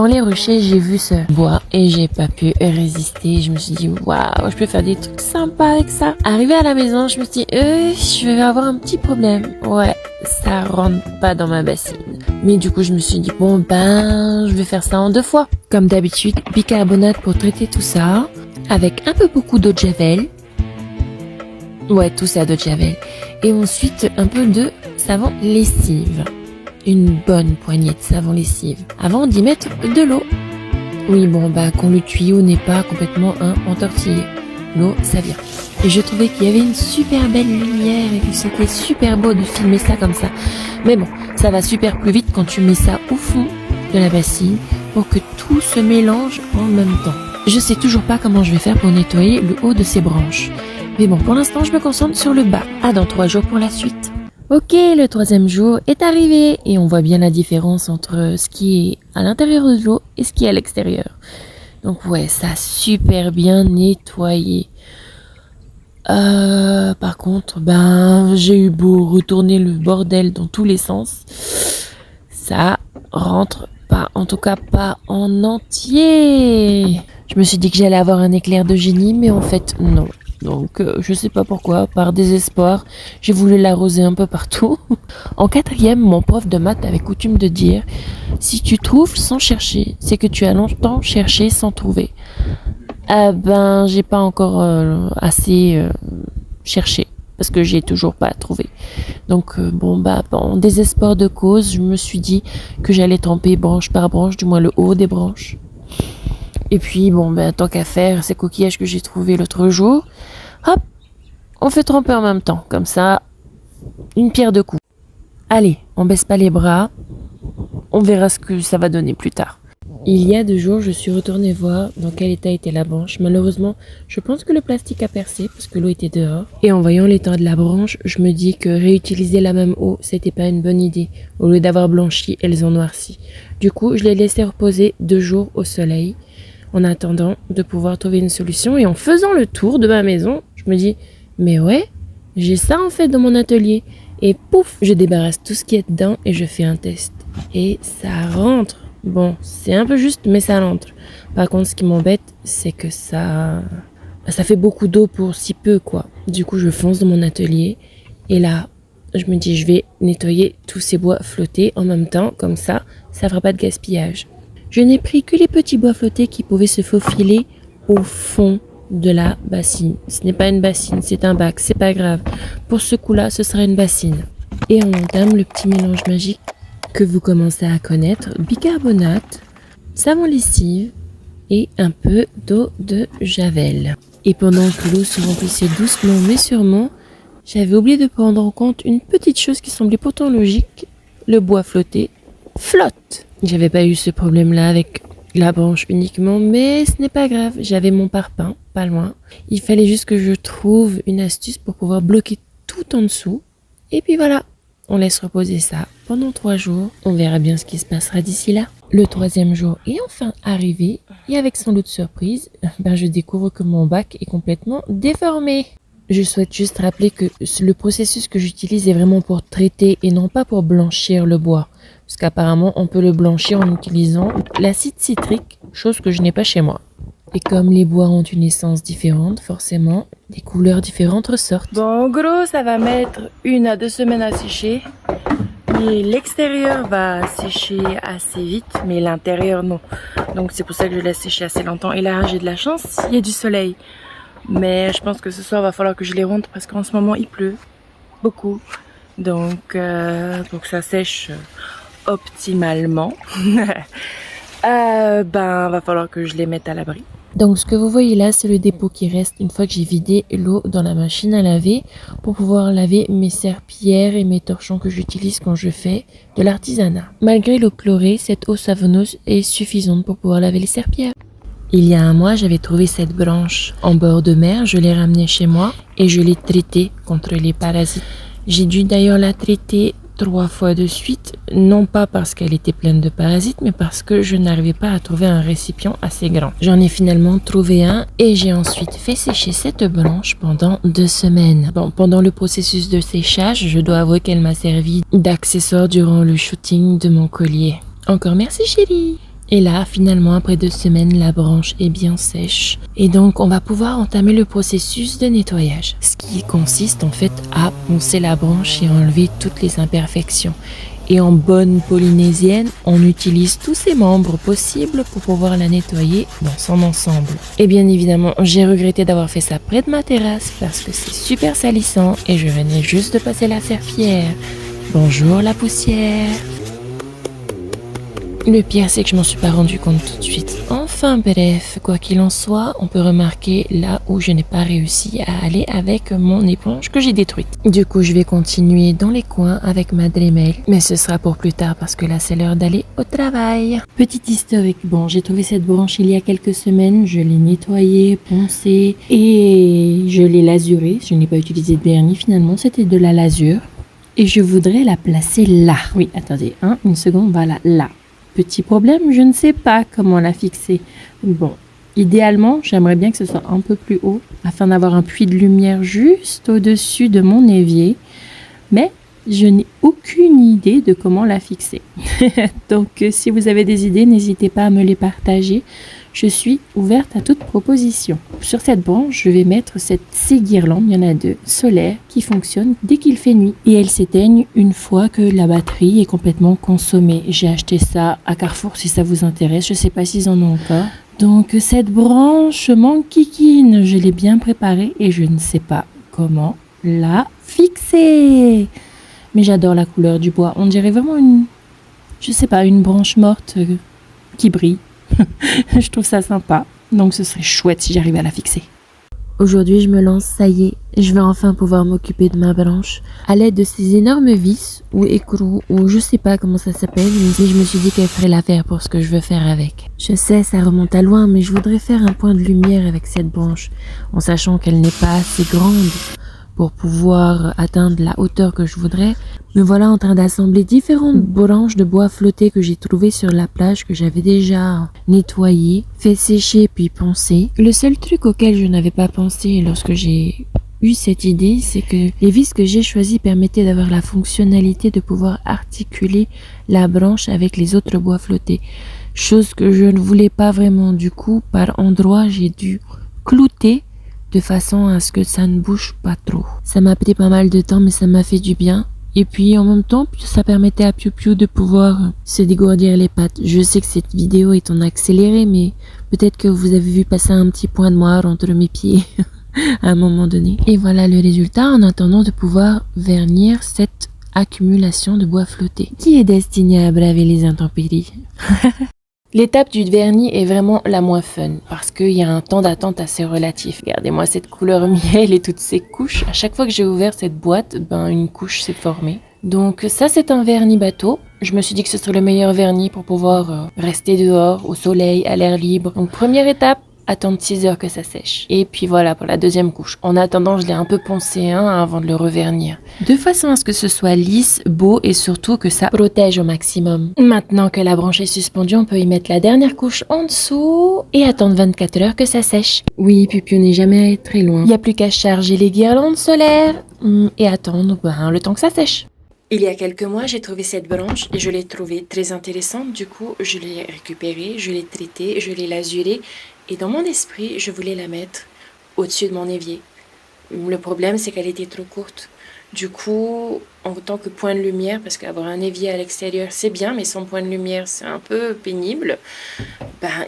Dans les rochers, j'ai vu ce bois et j'ai pas pu résister. Je me suis dit, waouh, je peux faire des trucs sympas avec ça. Arrivé à la maison, je me suis dit, je vais avoir un petit problème. Ouais, ça rentre pas dans ma bassine. Mais du coup, je me suis dit, je vais faire ça en 2 fois. Comme d'habitude, bicarbonate pour traiter tout ça, avec un peu beaucoup d'eau de javel. Ouais, tout ça d'eau de javel. Et ensuite, un peu de savon lessive. Une bonne poignée de savon lessive. Avant d'y mettre de l'eau. Oui, quand le tuyau n'est pas complètement entortillé. L'eau, ça vient. Et je trouvais qu'il y avait une super belle lumière et que c'était super beau de filmer ça comme ça. Mais bon, ça va super plus vite quand tu mets ça au fond de la bassine pour que tout se mélange en même temps. Je sais toujours pas comment je vais faire pour nettoyer le haut de ces branches. Mais bon, pour l'instant, je me concentre sur le bas. Dans 3 jours pour la suite. Ok, le 3e jour est arrivé et on voit bien la différence entre ce qui est à l'intérieur de l'eau et ce qui est à l'extérieur. Donc ouais, ça a super bien nettoyé. Par contre, j'ai eu beau retourner le bordel dans tous les sens. Ça rentre pas, en tout cas pas en entier. Je me suis dit que j'allais avoir un éclair de génie, mais en fait non. Donc je sais pas pourquoi, par désespoir, j'ai voulu l'arroser un peu partout. En 4e, mon prof de maths avait coutume de dire « Si tu trouves sans chercher, c'est que tu as longtemps cherché sans trouver. » J'ai pas encore assez cherché, parce que j'ai toujours pas trouvé. Donc en désespoir de cause, je me suis dit que j'allais tremper branche par branche, du moins le haut des branches. Et puis, tant qu'à faire, ces coquillages que j'ai trouvés l'autre jour, hop, on fait tremper en même temps. Comme ça, une pierre deux coups. Allez, on baisse pas les bras. On verra ce que ça va donner plus tard. Il y a 2 jours, je suis retournée voir dans quel état était la branche. Malheureusement, je pense que le plastique a percé parce que l'eau était dehors. Et en voyant l'état de la branche, je me dis que réutiliser la même eau, c'était pas une bonne idée. Au lieu d'avoir blanchi, elles ont noirci. Du coup, je l'ai laissé reposer 2 jours au soleil, en attendant de pouvoir trouver une solution. Et en faisant le tour de ma maison, je me dis, mais ouais, j'ai ça en fait dans mon atelier. Et pouf, je débarrasse tout ce qui est dedans et je fais un test. Et ça rentre. Bon, c'est un peu juste, mais ça rentre. Par contre, ce qui m'embête, c'est que ça fait beaucoup d'eau pour si peu, quoi. Du coup, je fonce dans mon atelier. Et là, je me dis, je vais nettoyer tous ces bois flottés en même temps. Comme ça fera pas de gaspillage. Je n'ai pris que les petits bois flottés qui pouvaient se faufiler au fond de la bassine. Ce n'est pas une bassine, c'est un bac, c'est pas grave. Pour ce coup-là, ce sera une bassine. Et on entame le petit mélange magique que vous commencez à connaître. Bicarbonate, savon lessive et un peu d'eau de javel. Et pendant que l'eau se remplissait doucement mais sûrement, j'avais oublié de prendre en compte une petite chose qui semblait pourtant logique. Le bois flotté flotte. J'avais pas eu ce problème-là avec la branche uniquement, mais ce n'est pas grave. J'avais mon parpaing, pas loin. Il fallait juste que je trouve une astuce pour pouvoir bloquer tout en dessous. Et puis voilà, on laisse reposer ça pendant 3 jours. On verra bien ce qui se passera d'ici là. Le 3e jour est enfin arrivé et avec son lot de surprise, je découvre que mon bac est complètement déformé. Je souhaite juste rappeler que le processus que j'utilise est vraiment pour traiter et non pas pour blanchir le bois. Parce qu'apparemment, on peut le blanchir en utilisant l'acide citrique, chose que je n'ai pas chez moi. Et comme les bois ont une essence différente, forcément, des couleurs différentes ressortent. Bon, en gros, ça va mettre 1 à 2 semaines à sécher. Et l'extérieur va sécher assez vite, mais l'intérieur, non. Donc c'est pour ça que je laisse sécher assez longtemps. Et là, j'ai de la chance, il y a du soleil. Mais je pense que ce soir, il va falloir que je les rentre parce qu'en ce moment, il pleut beaucoup. Donc, pour que ça sèche optimalement, va falloir que je les mette à l'abri. Donc ce que vous voyez là, c'est le dépôt qui reste une fois que j'ai vidé l'eau dans la machine à laver pour pouvoir laver mes serpillères et mes torchons que j'utilise quand je fais de l'artisanat. Malgré l'eau chlorée, cette eau savonneuse est suffisante pour pouvoir laver les serpillères. Il y a un mois, j'avais trouvé cette branche en bord de mer, je l'ai ramenée chez moi et je l'ai traitée contre les parasites. J'ai dû d'ailleurs la traiter 3 fois de suite, non pas parce qu'elle était pleine de parasites, mais parce que je n'arrivais pas à trouver un récipient assez grand. J'en ai finalement trouvé un et j'ai ensuite fait sécher cette branche pendant 2 semaines. Bon, pendant le processus de séchage, je dois avouer qu'elle m'a servi d'accessoire durant le shooting de mon collier. Encore merci chérie! Et là, finalement, après 2 semaines, la branche est bien sèche. Et donc, on va pouvoir entamer le processus de nettoyage. Ce qui consiste en fait à poncer la branche et enlever toutes les imperfections. Et en bonne polynésienne, on utilise tous ses membres possibles pour pouvoir la nettoyer dans son ensemble. Et bien évidemment, j'ai regretté d'avoir fait ça près de ma terrasse parce que c'est super salissant et je venais juste de passer la serpillière. Bonjour la poussière. Le pire, c'est que je m'en suis pas rendu compte tout de suite. Enfin bref, quoi qu'il en soit, on peut remarquer là où je n'ai pas réussi à aller avec mon éponge que j'ai détruite. Du coup, je vais continuer dans les coins avec ma Dremel, mais ce sera pour plus tard parce que là, c'est l'heure d'aller au travail. Petit historique, bon, j'ai trouvé cette branche il y a quelques semaines, je l'ai nettoyée, poncée et je l'ai lasurée. Je n'ai pas utilisé de vernis finalement, c'était de la lasure. Et je voudrais la placer là. Oui, attendez, une seconde, voilà, là. Petit problème, je ne sais pas comment la fixer. Bon, idéalement, j'aimerais bien que ce soit un peu plus haut afin d'avoir un puits de lumière juste au-dessus de mon évier. Mais je n'ai aucune idée de comment la fixer. Donc, si vous avez des idées, n'hésitez pas à me les partager. Je suis ouverte à toute proposition. Sur cette branche, je vais mettre ces guirlandes, il y en a 2, solaires, qui fonctionnent dès qu'il fait nuit. Et elles s'éteignent une fois que la batterie est complètement consommée. J'ai acheté ça à Carrefour si ça vous intéresse. Je ne sais pas s'ils en ont encore. Donc cette branche m'enquiquine. Je l'ai bien préparée et je ne sais pas comment la fixer. Mais j'adore la couleur du bois. On dirait vraiment une branche morte qui brille. Je trouve ça sympa, donc ce serait chouette si j'arrivais à la fixer. Aujourd'hui, je me lance, ça y est, je vais enfin pouvoir m'occuper de ma branche à l'aide de ces énormes vis ou écrous ou je sais pas comment ça s'appelle, mais je me suis dit qu'elle ferait l'affaire pour ce que je veux faire avec. Je sais, ça remonte à loin, mais je voudrais faire un point de lumière avec cette branche, en sachant qu'elle n'est pas assez grande pour pouvoir atteindre la hauteur que je voudrais. Me voilà en train d'assembler différentes branches de bois flotté que j'ai trouvées sur la plage, que j'avais déjà nettoyées, fait sécher puis poncé. Le seul truc auquel je n'avais pas pensé lorsque j'ai eu cette idée, c'est que les vis que j'ai choisies permettaient d'avoir la fonctionnalité de pouvoir articuler la branche avec les autres bois flottés. Chose que je ne voulais pas vraiment. Du coup, par endroits, j'ai dû clouter de façon à ce que ça ne bouge pas trop. Ça m'a pris pas mal de temps, mais ça m'a fait du bien. Et puis en même temps, ça permettait à Piu Piu de pouvoir se dégourdir les pattes. Je sais que cette vidéo est en accéléré, mais peut-être que vous avez vu passer un petit point noir entre mes pieds à un moment donné. Et voilà le résultat en attendant de pouvoir vernir cette accumulation de bois flotté qui est destinée à braver les intempéries. L'étape du vernis est vraiment la moins fun parce qu'il y a un temps d'attente assez relatif. Regardez-moi cette couleur miel et toutes ces couches. À chaque fois que j'ai ouvert cette boîte, une couche s'est formée. Donc ça, c'est un vernis bateau. Je me suis dit que ce serait le meilleur vernis pour pouvoir rester dehors, au soleil, à l'air libre. Donc première étape, attendre 6 heures que ça sèche. Et puis voilà pour la deuxième couche. En attendant, je l'ai un peu poncé avant de le revernir. De façon à ce que ce soit lisse, beau et surtout que ça protège au maximum. Maintenant que la branche est suspendue, on peut y mettre la dernière couche en dessous et attendre 24 heures que ça sèche. Oui, Piu Piu n'est jamais très loin. Il n'y a plus qu'à charger les guirlandes solaires et attendre le temps que ça sèche. Il y a quelques mois, j'ai trouvé cette branche et je l'ai trouvée très intéressante. Du coup, je l'ai récupérée, je l'ai traitée, je l'ai lasurée. Et dans mon esprit, je voulais la mettre au-dessus de mon évier. Le problème, c'est qu'elle était trop courte. Du coup, en tant que point de lumière, parce qu'avoir un évier à l'extérieur, c'est bien, mais sans point de lumière, c'est un peu pénible,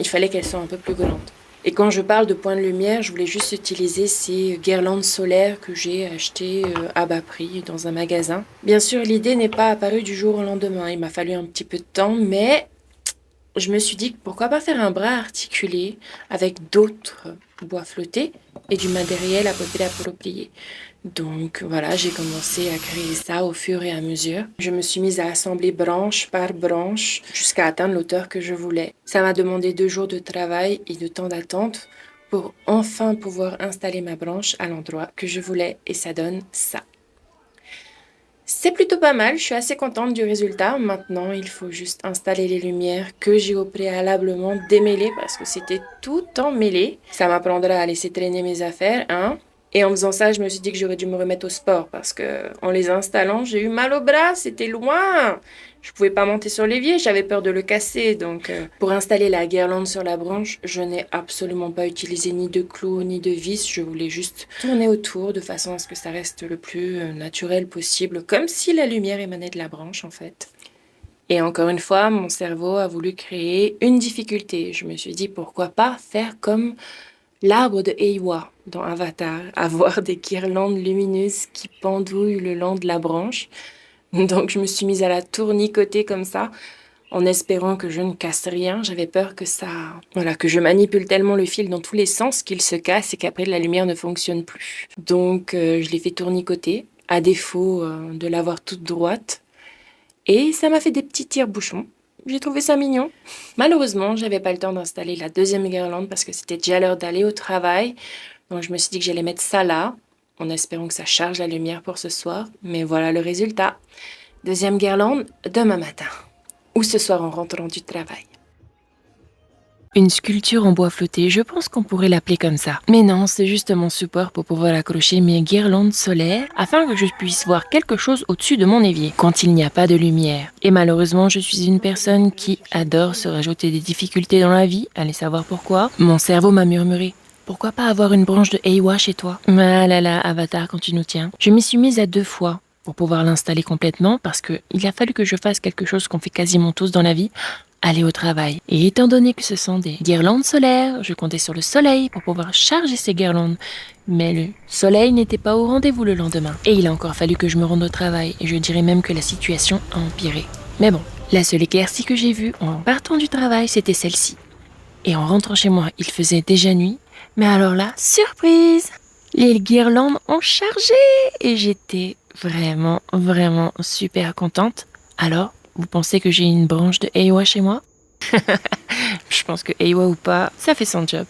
il fallait qu'elle soit un peu plus grande. Et quand je parle de point de lumière, je voulais juste utiliser ces guirlandes solaires que j'ai achetées à bas prix dans un magasin. Bien sûr, l'idée n'est pas apparue du jour au lendemain. Il m'a fallu un petit peu de temps, mais je me suis dit pourquoi pas faire un bras articulé avec d'autres bois flottés et du matériel à peu près approprié. Donc voilà, j'ai commencé à créer ça au fur et à mesure. Je me suis mise à assembler branche par branche jusqu'à atteindre l'hauteur que je voulais. Ça m'a demandé 2 jours de travail et de temps d'attente pour enfin pouvoir installer ma branche à l'endroit que je voulais et ça donne ça. C'est plutôt pas mal, je suis assez contente du résultat. Maintenant, il faut juste installer les lumières que j'ai au préalablement démêlées parce que c'était tout emmêlé. Ça m'apprendra à laisser traîner mes affaires, Et en faisant ça, je me suis dit que j'aurais dû me remettre au sport parce que en les installant, j'ai eu mal au bras, c'était loin. Je pouvais pas monter sur l'évier, j'avais peur de le casser. Donc, pour installer la guirlande sur la branche, je n'ai absolument pas utilisé ni de clous ni de vis. Je voulais juste tourner autour de façon à ce que ça reste le plus naturel possible, comme si la lumière émanait de la branche en fait. Et encore une fois, mon cerveau a voulu créer une difficulté. Je me suis dit pourquoi pas faire comme l'arbre de Eywa dans Avatar, avoir des guirlandes lumineuses qui pendouillent le long de la branche. Donc je me suis mise à la tournicoter comme ça, en espérant que je ne casse rien. J'avais peur que voilà, que je manipule tellement le fil dans tous les sens qu'il se casse et qu'après la lumière ne fonctionne plus. Donc je l'ai fait tournicoter, à défaut de l'avoir toute droite. Et ça m'a fait des petits tire-bouchons. J'ai trouvé ça mignon. Malheureusement, j'avais pas le temps d'installer la deuxième guirlande parce que c'était déjà l'heure d'aller au travail. Donc je me suis dit que j'allais mettre ça là, en espérant que ça charge la lumière pour ce soir. Mais voilà le résultat. Deuxième guirlande demain matin. Ou ce soir en rentrant du travail. Une sculpture en bois flotté, je pense qu'on pourrait l'appeler comme ça. Mais non, c'est juste mon support pour pouvoir accrocher mes guirlandes solaires afin que je puisse voir quelque chose au-dessus de mon évier quand il n'y a pas de lumière. Et malheureusement, je suis une personne qui adore se rajouter des difficultés dans la vie, allez savoir pourquoi. Mon cerveau m'a murmuré: pourquoi pas avoir une branche de Eywa chez toi? Ah là là, Avatar, quand tu nous tiens. Je m'y suis mise à 2 fois pour pouvoir l'installer complètement parce que il a fallu que je fasse quelque chose qu'on fait quasiment tous dans la vie: aller au travail. Et étant donné que ce sont des guirlandes solaires, je comptais sur le soleil pour pouvoir charger ces guirlandes. Mais le soleil n'était pas au rendez-vous le lendemain. Et il a encore fallu que je me rende au travail, et je dirais même que la situation a empiré. Mais bon, la seule éclaircie que j'ai vue en partant du travail, c'était celle-ci. Et en rentrant chez moi, il faisait déjà nuit. Mais alors là, surprise! Les guirlandes ont chargé! Et j'étais vraiment super contente. Alors, vous pensez que j'ai une branche de Eywa chez moi? Je pense que Eywa ou pas, ça fait son job.